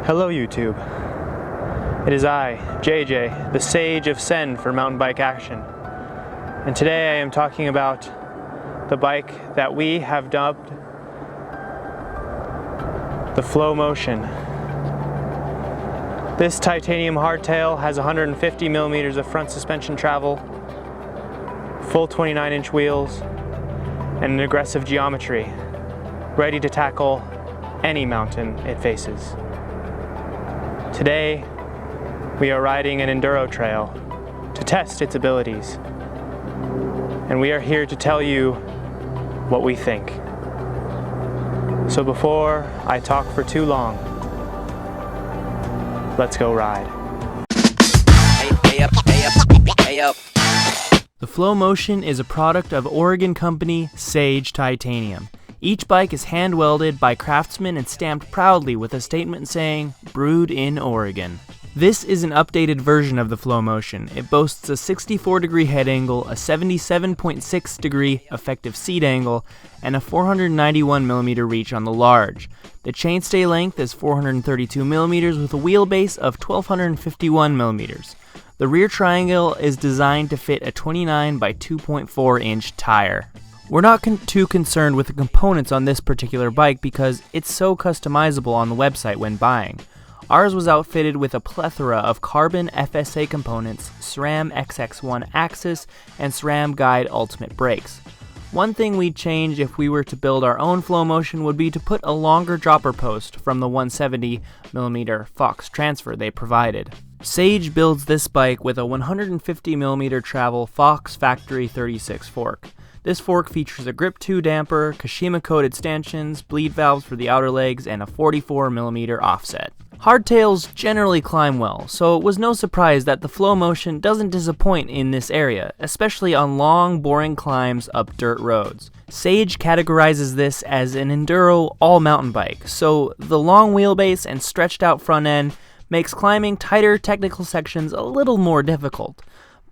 Hello YouTube. It is I, JJ, the Sage of Sen for mountain bike action. And today I am talking about the bike that we have dubbed the Flow Motion. This titanium hardtail has 150 millimeters of front suspension travel, full 29-inch wheels, and an aggressive geometry, ready to tackle any mountain it faces. Today, we are riding an Enduro trail to test its abilities, and we are here to tell you what we think. So before I talk for too long, let's go ride. The Flow Motion is a product of Oregon company Sage Titanium. Each bike is hand-welded by craftsmen and stamped proudly with a statement saying, "Brewed in Oregon." This is an updated version of the Flow Motion. It boasts a 64-degree head angle, a 77.6-degree effective seat angle, and a 491mm reach on the large. The chainstay length is 432mm with a wheelbase of 1251mm. The rear triangle is designed to fit a 29 by 2.4-inch tire. We're not too concerned with the components on this particular bike because it's so customizable on the website when buying. Ours was outfitted with a plethora of carbon FSA components, SRAM XX1 axis, and SRAM Guide Ultimate brakes. One thing we'd change if we were to build our own Flow Motion would be to put a longer dropper post from the 170mm Fox transfer they provided. Sage builds this bike with a 150mm travel Fox Factory 36 fork. This fork features a Grip 2 damper, Kashima-coated stanchions, bleed valves for the outer legs, and a 44mm offset. Hardtails generally climb well, so it was no surprise that the Flow Motion doesn't disappoint in this area, especially on long, boring climbs up dirt roads. Sage categorizes this as an Enduro all-mountain bike, so the long wheelbase and stretched out front end makes climbing tighter technical sections a little more difficult,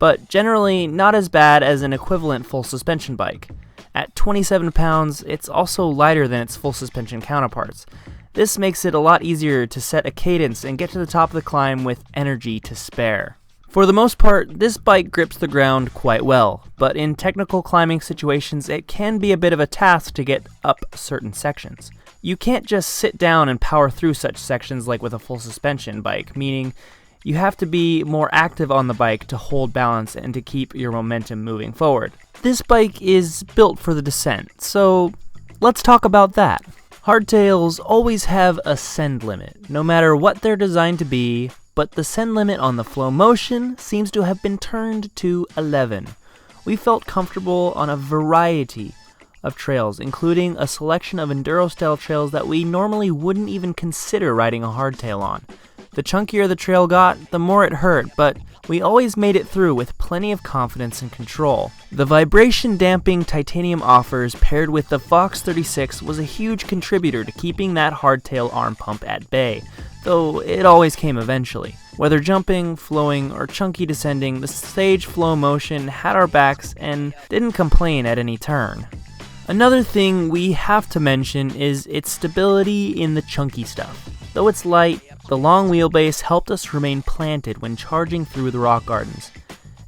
but generally not as bad as an equivalent full suspension bike. At 27 pounds, it's also lighter than its full suspension counterparts. This makes it a lot easier to set a cadence and get to the top of the climb with energy to spare. For the most part, this bike grips the ground quite well, but in technical climbing situations it can be a bit of a task to get up certain sections. You can't just sit down and power through such sections like with a full suspension bike, meaning you have to be more active on the bike to hold balance and to keep your momentum moving forward. This bike is built for the descent, so let's talk about that. Hardtails always have a send limit, no matter what they're designed to be, but the send limit on the Flow Motion seems to have been turned to 11. We felt comfortable on a variety of trails, including a selection of Enduro-style trails that we normally wouldn't even consider riding a hardtail on. The chunkier the trail got, the more it hurt, but we always made it through with plenty of confidence and control. The vibration-damping titanium offers paired with the Fox 36 was a huge contributor to keeping that hardtail arm pump at bay, though it always came eventually. Whether jumping, flowing, or chunky descending, the Sage Flow Motion had our backs and didn't complain at any turn. Another thing we have to mention is its stability in the chunky stuff. Though it's light, the long wheelbase helped us remain planted when charging through the rock gardens.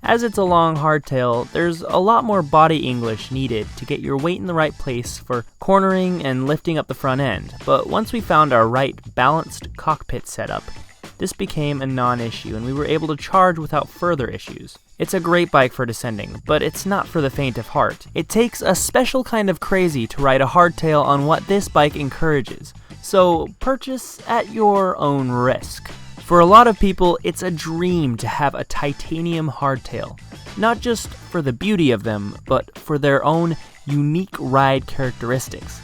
As it's a long hardtail, there's a lot more body English needed to get your weight in the right place for cornering and lifting up the front end, but once we found our right balanced cockpit setup, this became a non-issue and we were able to charge without further issues. It's a great bike for descending, but it's not for the faint of heart. It takes a special kind of crazy to ride a hardtail on what this bike encourages, so purchase at your own risk. For a lot of people, it's a dream to have a titanium hardtail, not just for the beauty of them, but for their own unique ride characteristics.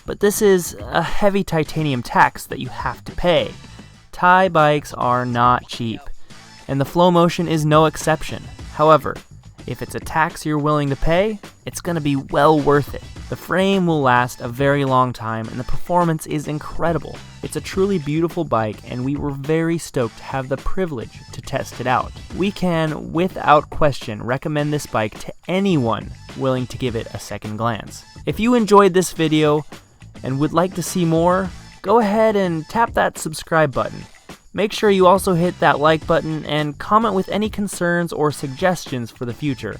But this is a heavy titanium tax that you have to pay. Thai bikes are not cheap, and the Flow Motion is no exception. However, if it's a tax you're willing to pay, it's going to be well worth it. The frame will last a very long time and the performance is incredible. It's a truly beautiful bike and we were very stoked to have the privilege to test it out. We can, without question, recommend this bike to anyone willing to give it a second glance. If you enjoyed this video and would like to see more, go ahead and tap that subscribe button. Make sure you also hit that like button and comment with any concerns or suggestions for the future.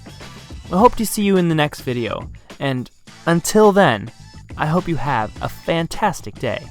I hope to see you in the next video, and until then, I hope you have a fantastic day.